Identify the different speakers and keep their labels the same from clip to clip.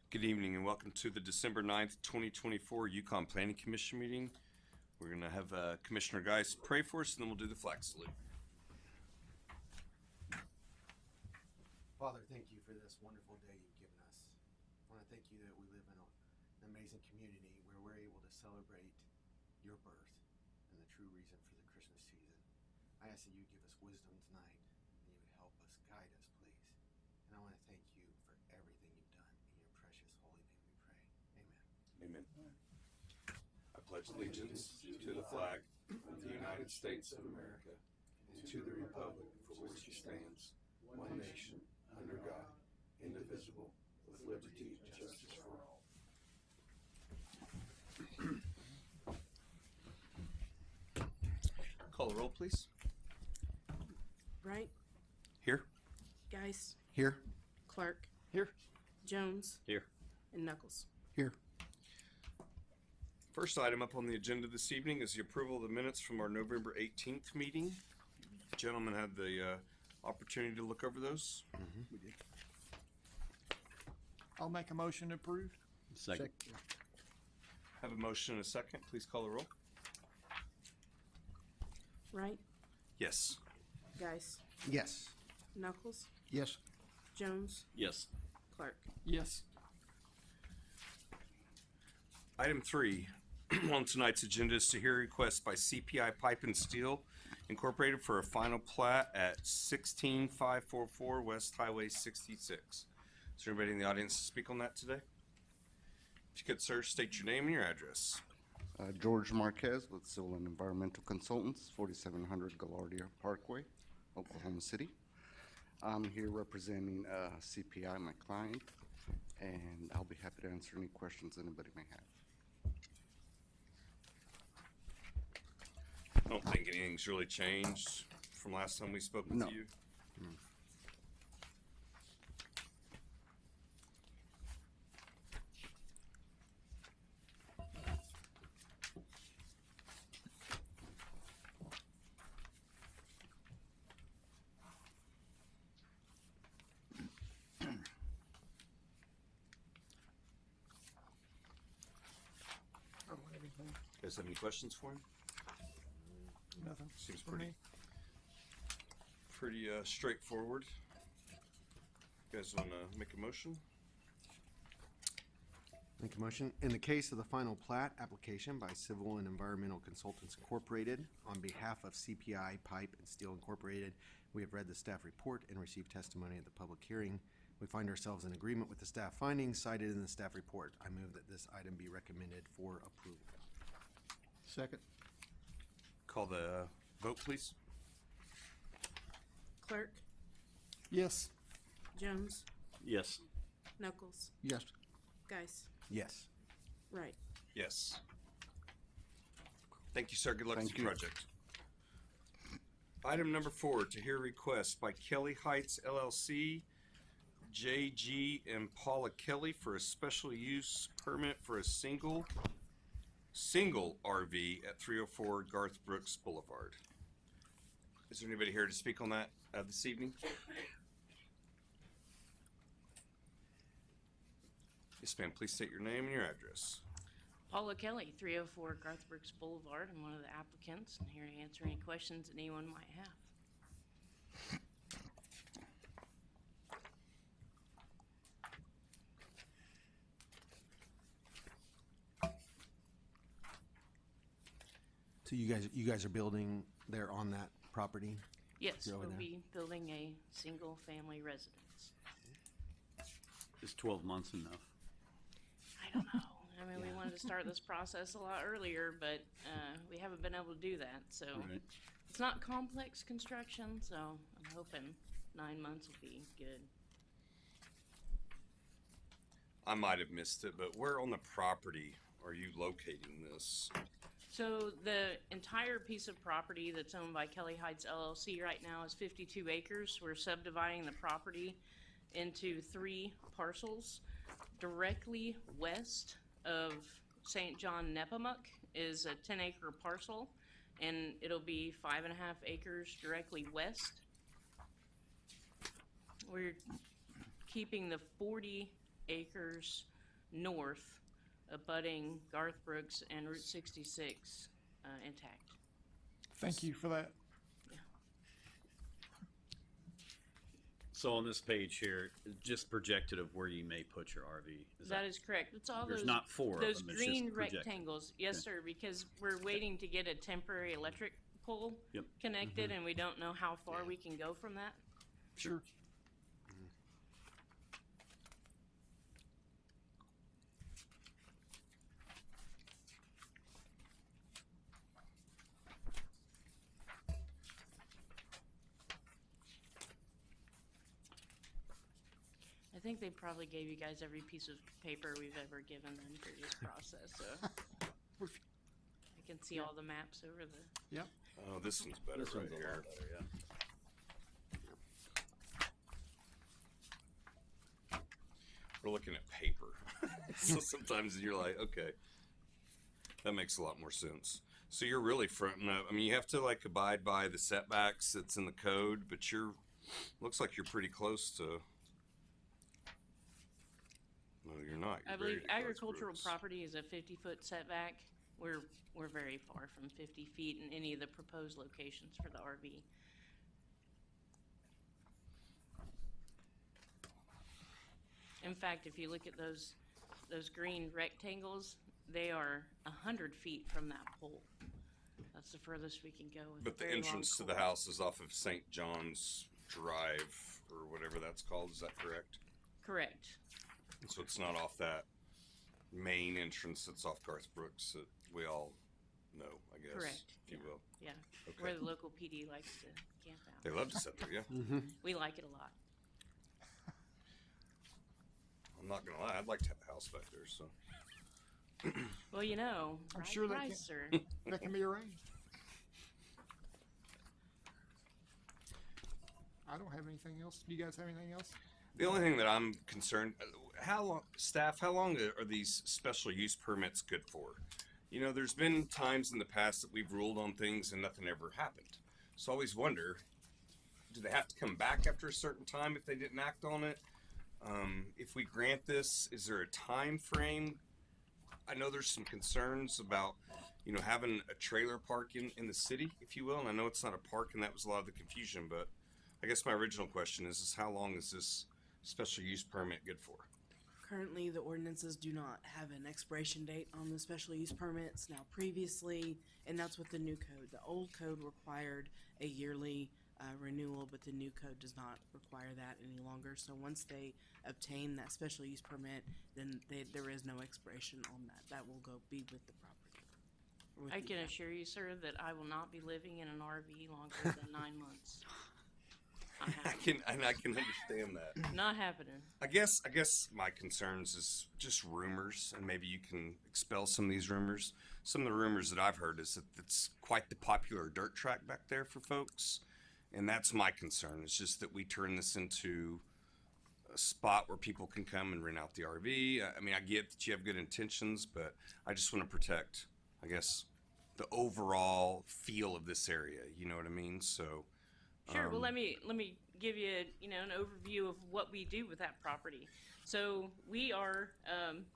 Speaker 1: Good evening and welcome to the December 9th, 2024 Yukon Planning Commission meeting. We're going to have Commissioner Geis pray for us and then we'll do the flag salute.
Speaker 2: Father, thank you for this wonderful day you've given us. I want to thank you that we live in an amazing community where we're able to celebrate your birth and the true reason for the Christmas season. I ask that you give us wisdom tonight and you would help us, guide us, please. And I want to thank you for everything you've done. In your precious holy name we pray. Amen.
Speaker 1: Amen. I pledge allegiance to the flag of the United States of America and to the republic for which it stands, one nation, under God, indivisible, with liberty and justice for all. Call the roll, please.
Speaker 3: Wright,
Speaker 1: Here.
Speaker 3: Geis,
Speaker 2: Here.
Speaker 3: Clark,
Speaker 1: Here.
Speaker 3: Jones,
Speaker 1: Here.
Speaker 3: and Knuckles.
Speaker 2: Here.
Speaker 1: First item up on the agenda this evening is the approval of the minutes from our November 18th meeting. Gentlemen had the opportunity to look over those.
Speaker 2: We did.
Speaker 4: I'll make a motion to approve.
Speaker 5: Second.
Speaker 1: Have a motion and a second. Please call the roll.
Speaker 3: Wright,
Speaker 1: Yes.
Speaker 3: Geis,
Speaker 2: Yes.
Speaker 3: Knuckles,
Speaker 2: Yes.
Speaker 3: Jones,
Speaker 5: Yes.
Speaker 3: Clark.
Speaker 4: Yes.
Speaker 1: Item 3 on tonight's agenda is to hear a request by CPI Pipe and Steel Incorporated for a final plat at 16544 West Highway 66. Is there anybody in the audience to speak on that today? If you could, sir, state your name and your address.
Speaker 6: George Marquez with Civil and Environmental Consultants, 4700 Galardia Parkway, Oklahoma City. I'm here representing CPI, my client, and I'll be happy to answer any questions anybody may have.
Speaker 1: I don't think anything's really changed from last time we spoke with
Speaker 6: No.
Speaker 1: you. You guys have any questions for him?
Speaker 4: Nothing.
Speaker 1: Seems
Speaker 4: for
Speaker 1: pretty
Speaker 4: me.
Speaker 1: Straightforward. You guys want to make a motion?
Speaker 2: Make a motion. In the case of the final plat application by Civil and Environmental Consultants Incorporated, on behalf of CPI Pipe and Steel Incorporated, we have read the staff report and received testimony at the public hearing. We find ourselves in agreement with the staff findings cited in the staff report. I move that this item be recommended for approval.
Speaker 4: Second.
Speaker 1: Call the vote, please.
Speaker 3: Clark,
Speaker 4: Yes.
Speaker 3: Jones,
Speaker 5: Yes.
Speaker 3: Knuckles,
Speaker 4: Yes.
Speaker 3: Geis,
Speaker 2: Yes.
Speaker 3: Wright.
Speaker 1: Yes. Thank you, sir. Good luck with
Speaker 6: Thank
Speaker 1: your
Speaker 6: you.
Speaker 1: project. Item number 4, to hear request by Kelly Heights LLC, JG and Paula Kelly for a special use permit for a single RV at 304 Garth Brooks Boulevard. Is there anybody here to speak on that this evening? Yes, ma'am. Please state your name and your address.
Speaker 7: Paula Kelly, 304 Garth Brooks Boulevard. I'm one of the applicants and here to answer any questions that anyone might have.
Speaker 2: So you guys are building there on that property?
Speaker 7: Yes,
Speaker 2: You're over
Speaker 7: we'll
Speaker 2: there.
Speaker 7: be building a single-family residence.
Speaker 5: Is 12 months enough?
Speaker 7: I don't know. I mean, we wanted to start this process a lot earlier, but we haven't been able to do that. So
Speaker 5: Right.
Speaker 7: it's not complex construction, so I'm hoping 9 months will be good.
Speaker 1: I might have missed it, but where on the property are you locating this?
Speaker 7: So the entire piece of property that's owned by Kelly Heights LLC right now is 52 acres. We're subdividing the property into 3 parcels. Directly west of St. John Nepomuk is a 10-acre parcel, and it'll be 5.5 acres directly west. We're keeping the 40 acres north, abutting Garth Brooks and Route 66 intact.
Speaker 4: Thank you for that.
Speaker 5: So on this page here, just projected of where you may put your RV.
Speaker 7: That is correct. It's all
Speaker 5: There's
Speaker 7: those,
Speaker 5: not four of
Speaker 7: those
Speaker 5: them, it's
Speaker 7: green
Speaker 5: just projected.
Speaker 7: rectangles. Yes,
Speaker 5: Okay.
Speaker 7: sir, because we're waiting to get a temporary electric pole
Speaker 5: Yep.
Speaker 7: connected, and we don't know how far we can go from that.
Speaker 4: Sure.
Speaker 7: I think they probably gave you guys every piece of paper we've ever given them through this process, so I can see all the maps over the.
Speaker 4: Yep.
Speaker 1: Oh, this one's better
Speaker 5: This
Speaker 1: right
Speaker 5: one's a
Speaker 1: here.
Speaker 5: lot better, yeah.
Speaker 1: We're looking at paper. So sometimes you're like, okay, that makes a lot more sense. So you're really fronting up. I mean, you have to like abide by the setbacks that's in the code, but looks like you're pretty close to. No, you're not.
Speaker 7: I
Speaker 1: You're
Speaker 7: believe
Speaker 1: very close,
Speaker 7: agricultural
Speaker 1: Brooks.
Speaker 7: property is a 50-foot setback. We're very far from 50 feet in any of the proposed locations for the RV. In fact, if you look at those green rectangles, they are 100 feet from that pole. That's the furthest we can go with
Speaker 1: But
Speaker 7: a
Speaker 1: the
Speaker 7: very long
Speaker 1: entrance to the
Speaker 7: cord.
Speaker 1: house is off of St. John's Drive or whatever that's called. Is that correct?
Speaker 7: Correct.
Speaker 1: So it's not off that main entrance that's off Garth Brooks that we all know, I guess.
Speaker 7: Correct,
Speaker 1: If you
Speaker 7: yeah.
Speaker 1: will.
Speaker 7: Yeah.
Speaker 1: Okay.
Speaker 7: Where the local PD likes to camp out.
Speaker 1: They love to sit there, yeah.
Speaker 7: We like it a lot.
Speaker 1: I'm not gonna lie, I'd like to have a house back there, so.
Speaker 7: Well, you know,
Speaker 4: I'm
Speaker 7: right
Speaker 4: sure they
Speaker 7: price, sir.
Speaker 4: That can be arranged. I don't have anything else. Do you guys have anything else?
Speaker 1: The only thing that I'm concerned, how long are these special use permits good for? You know, there's been times in the past that we've ruled on things and nothing ever happened. So I always wonder, do they have to come back after a certain time if they didn't act on it? If we grant this, is there a time frame? I know there's some concerns about, you know, having a trailer park in the city, if you will. And I know it's not a park and that was a lot of the confusion, but I guess my original question is how long is this special use permit good for?
Speaker 8: Currently, the ordinances do not have an expiration date on the special use permits. Now, previously, and that's with the new code. The old code required a yearly renewal, but the new code does not require that any longer. So once they obtain that special use permit, then there is no expiration on that. That will be with the property. or with
Speaker 7: I
Speaker 8: the
Speaker 7: can
Speaker 8: app.
Speaker 7: assure you, sir, that I will not be living in an RV longer than 9 months. Not
Speaker 1: I
Speaker 7: happening.
Speaker 1: can understand that.
Speaker 7: Not happening.
Speaker 1: I guess my concerns is just rumors, and maybe you can expel some of these rumors. Some of the rumors that I've heard is that it's quite the popular dirt track back there for folks, and that's my concern. It's just that we turn this into a spot where people can come and rent out the RV. I mean, I get that you have good intentions, but I just want to protect, I guess, the overall feel of this area. You know what I mean? So.
Speaker 7: Sure. Well, let me give you an overview of what we do with that property. So we are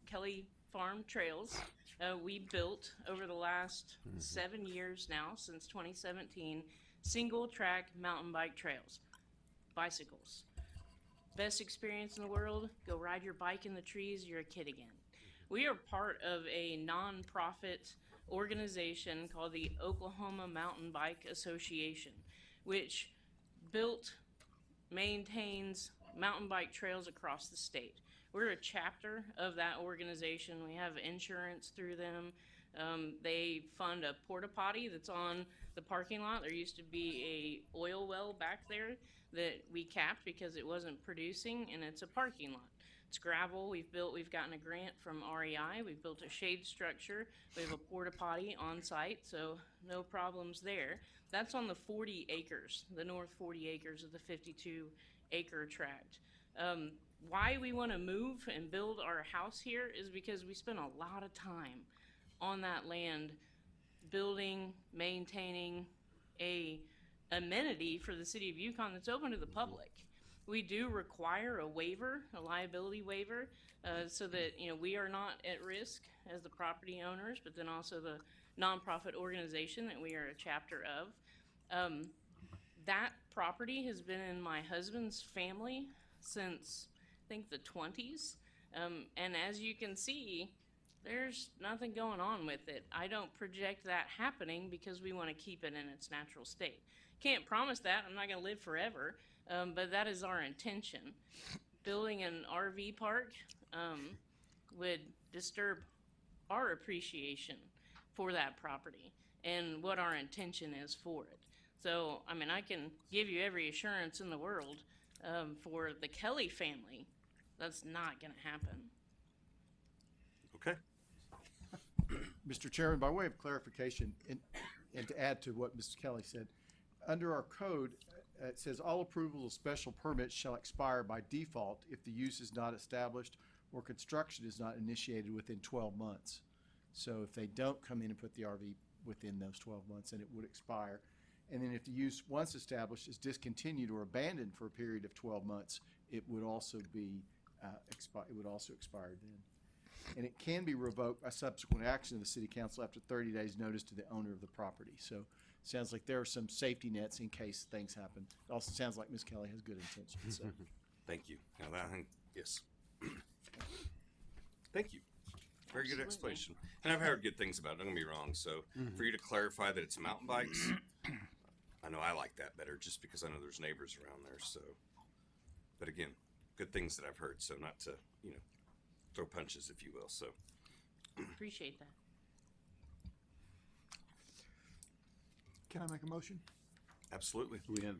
Speaker 7: Kelly Farm Trails. We built over the last 7 years now, since 2017, single track mountain bike trails, bicycles. Best experience in the world. Go ride your bike in the trees. You're a kid again. We are part of a nonprofit organization called the Oklahoma Mountain Bike Association, which built, maintains mountain bike trails across the state. We're a chapter of that organization. We have insurance through them. They fund a porta potty that's on the parking lot. There used to be a oil well back there that we capped because it wasn't producing, and it's a parking lot. It's gravel. We've gotten a grant from REI. We've built a shade structure. We have a porta potty on site, so no problems there. That's on the 40 acres, the north 40 acres of the 52 acre tract. Why we want to move and build our house here is because we spent a lot of time on that land building, maintaining a amenity for the city of Yukon that's open to the public. We do require a waiver, a liability waiver, so that, we are not at risk as the property owners, but then also the nonprofit organization that we are a chapter of. That property has been in my husband's family since, I think, the 20s. And as you can see, there's nothing going on with it. I don't project that happening because we want to keep it in its natural state. Can't promise that. I'm not going to live forever, but that is our intention. Building an RV park would disturb our appreciation for that property and what our intention is for it. So, I can give you every assurance in the world for the Kelly family, that's not going to happen.
Speaker 1: Okay.
Speaker 9: Mr. Chairman, by way of clarification, and to add to what Mr. Kelly said, under our code, it says all approval of special permits shall expire by default if the use is not established or construction is not initiated within 12 months. So if they don't come in and put the RV within those 12 months, then it would expire. And then if the use, once established, is discontinued or abandoned for a period of 12 months, it would also be expire then. And it can be revoked by subsequent action of the city council after 30 days notice to the owner of the property. So it sounds like there are some safety nets in case things happen. It also sounds like Ms. Kelly has good intentions, so.
Speaker 1: Thank you. Now that, yes. Thank you. Very good
Speaker 7: Absolutely.
Speaker 1: explanation. And I've heard good things about it, don't get me wrong. So for you to clarify that it's mountain bikes, I know I like that better just because I know there's neighbors around there. So, but again, good things that I've heard. So not to, throw punches, if you will. So
Speaker 7: Appreciate that.
Speaker 4: Can I make a motion?
Speaker 1: absolutely.
Speaker 5: We have,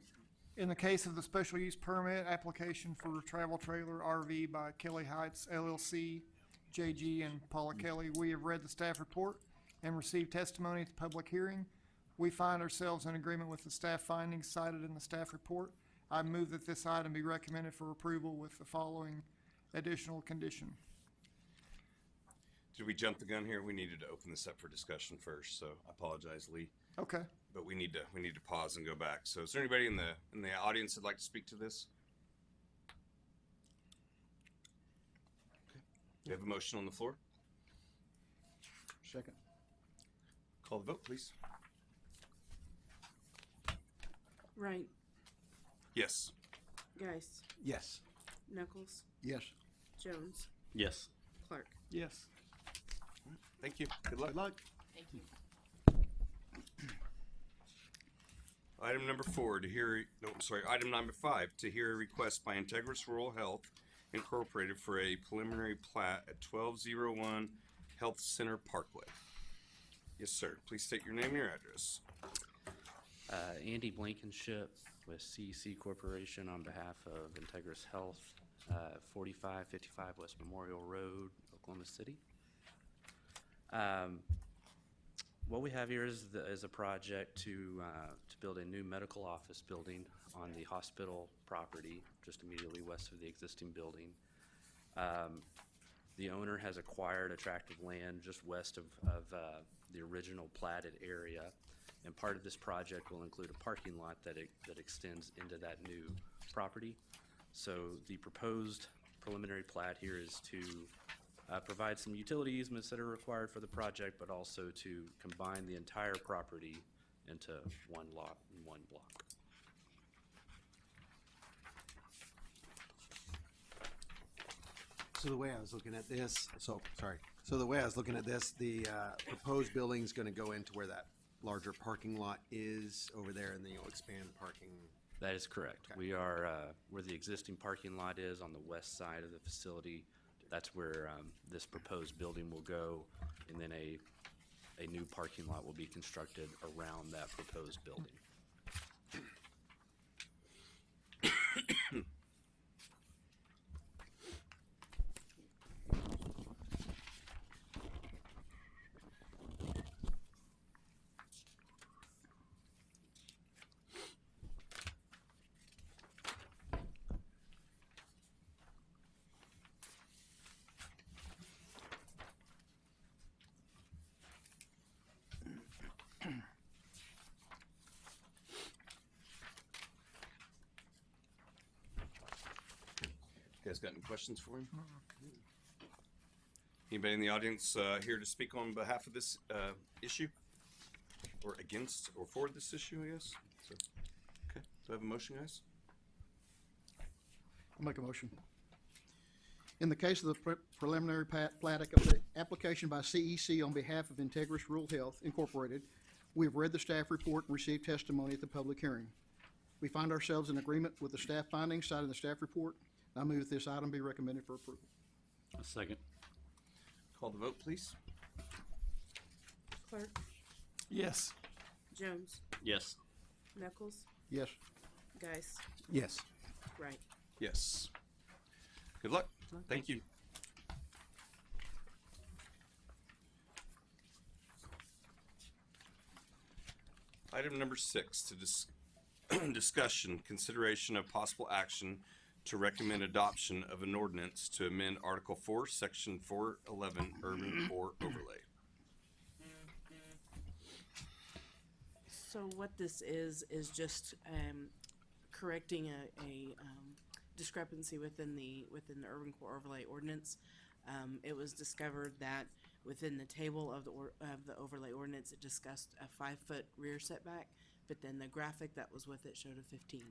Speaker 4: In the case of the special use permit application for travel trailer RV by Kelly Heights LLC, JG and Paula Kelly, we have read the staff report and received testimony at the public hearing. We find ourselves in agreement with the staff findings cited in the staff report. I move that this item be recommended for approval with the following additional condition.
Speaker 1: Did we jump the gun here? We needed to open this up for discussion first. So I apologize, Lee.
Speaker 4: Okay.
Speaker 1: But we need to pause and go back. So is there anybody in the audience that'd like to speak to this? Okay. We have a motion on the floor.
Speaker 9: Second.
Speaker 1: Call the vote, please.
Speaker 3: Right.
Speaker 1: Yes.
Speaker 3: Geis,
Speaker 2: Yes.
Speaker 3: Knuckles,
Speaker 6: Yes.
Speaker 3: Jones,
Speaker 5: yes.
Speaker 3: Clark.
Speaker 4: Yes.
Speaker 1: Thank you. Good luck.
Speaker 2: Good luck.
Speaker 7: Thank you.
Speaker 1: Item number 5, to hear a request by Integris Rural Health Incorporated for a preliminary plat at 1201 Health Center Parkway. Yes, sir. Please state your name and your address.
Speaker 10: Andy Blankenship with CEC Corporation on behalf of Integris Health, 4555 West Memorial Road, Oklahoma City. What we have here is a project to build a new medical office building on the hospital property, just immediately west of the existing building. The owner has acquired a tract of land just west of the original platted area, and part of this project will include a parking lot that extends into that new property. So the proposed preliminary plat here is to provide some utility easements that are required for the project, but also to combine the entire property into one lot and one block.
Speaker 2: So the way I was looking at this, the way I was looking at this, the proposed building's gonna go into where that larger parking lot is over there, and then you'll expand parking.
Speaker 10: That is correct.
Speaker 2: Okay.
Speaker 10: We are where the existing parking lot is on the west side of the facility. That's where this proposed building will go, and then a new parking lot will be constructed around that proposed building.
Speaker 1: guys got any questions for him? Anybody in the audience here to speak on behalf of this issue? Or against or for this issue, I guess? So, okay, do I have a motion, guys?
Speaker 11: I'll make a motion. In the case of the preliminary plat of the application by CEC on behalf of Integris Rural Health Incorporated, we have read the staff report and received testimony at the public hearing. We find ourselves in agreement with the staff findings cited in the staff report. I move that this item be recommended for approval.
Speaker 5: A second.
Speaker 1: Call the vote, please.
Speaker 3: Clark,
Speaker 4: Yes.
Speaker 3: Jones,
Speaker 5: Yes.
Speaker 3: Knuckles,
Speaker 11: Yes.
Speaker 3: Geist,
Speaker 9: Yes.
Speaker 3: Wright.
Speaker 1: Yes. Good luck. Thank you. Item number 6, discussion, consideration of possible action to recommend adoption of an ordinance to amend Article 4, Section 411, Urban Core Overlay.
Speaker 8: So what this is just correcting a discrepancy within the urban core overlay ordinance. It was discovered that within the table of the overlay ordinance, it discussed a 5-foot rear setback, but then the graphic that was with it showed a 15.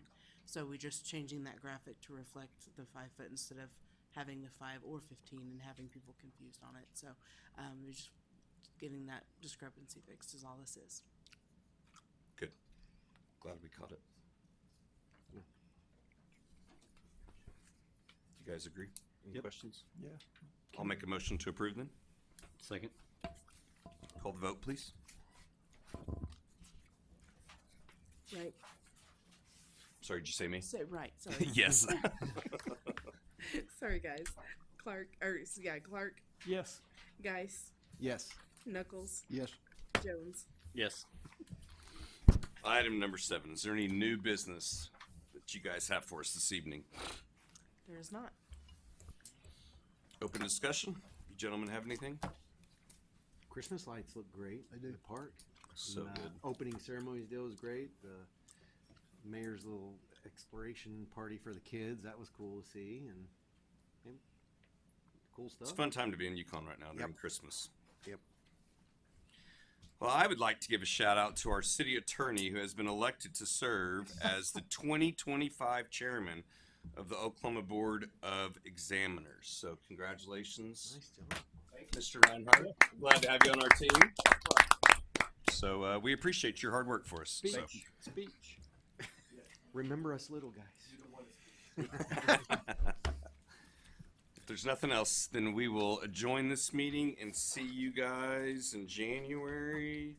Speaker 8: So we're just changing that graphic to reflect the 5 foot instead of having the 5 or 15 and having people confused on it. So we're just getting that discrepancy fixed is all this is.
Speaker 1: Good. Glad we caught it. You guys agree? Any
Speaker 5: Yep.
Speaker 1: questions?
Speaker 4: Yeah.
Speaker 1: I'll make a motion to approve then.
Speaker 5: Second.
Speaker 1: Call the vote, please.
Speaker 8: Right.
Speaker 1: Sorry, did you say me?
Speaker 8: So, right. Sorry.
Speaker 1: Yes.
Speaker 3: Sorry, guys. Clark, Clark,
Speaker 4: Yes.
Speaker 3: Geist,
Speaker 9: Yes.
Speaker 3: Knuckles,
Speaker 11: Yes.
Speaker 3: Jones.
Speaker 5: Yes.
Speaker 1: Item number 7. Is there any new business that you guys have for us this evening?
Speaker 8: There is not.
Speaker 1: Open discussion? You gentlemen have anything?
Speaker 2: Christmas lights look great in the park.
Speaker 1: So
Speaker 2: And,
Speaker 1: good.
Speaker 2: Opening ceremonies deal was great. The mayor's little exploration party for the kids, that was cool to see, and cool stuff.
Speaker 1: It's a fun time to be in Yukon right now during
Speaker 2: Yep.
Speaker 1: Christmas.
Speaker 2: Yep.
Speaker 1: Well, I would like to give a shout out to our city attorney who has been elected to serve as the 2025 chairman of the Oklahoma Board of Examiners. So congratulations,
Speaker 2: Nice job.
Speaker 1: Mr. Reinhardt. Glad to have you on our team. So we appreciate your hard work for us. So.
Speaker 2: Speech. Remember us little guys.
Speaker 1: If there's nothing else, then we will adjourn this meeting and see you guys in January.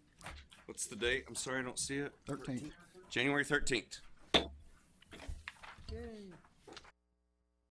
Speaker 1: What's the date? I'm sorry, I don't see it.
Speaker 11: 13.
Speaker 1: January 13th.
Speaker 3: Yay.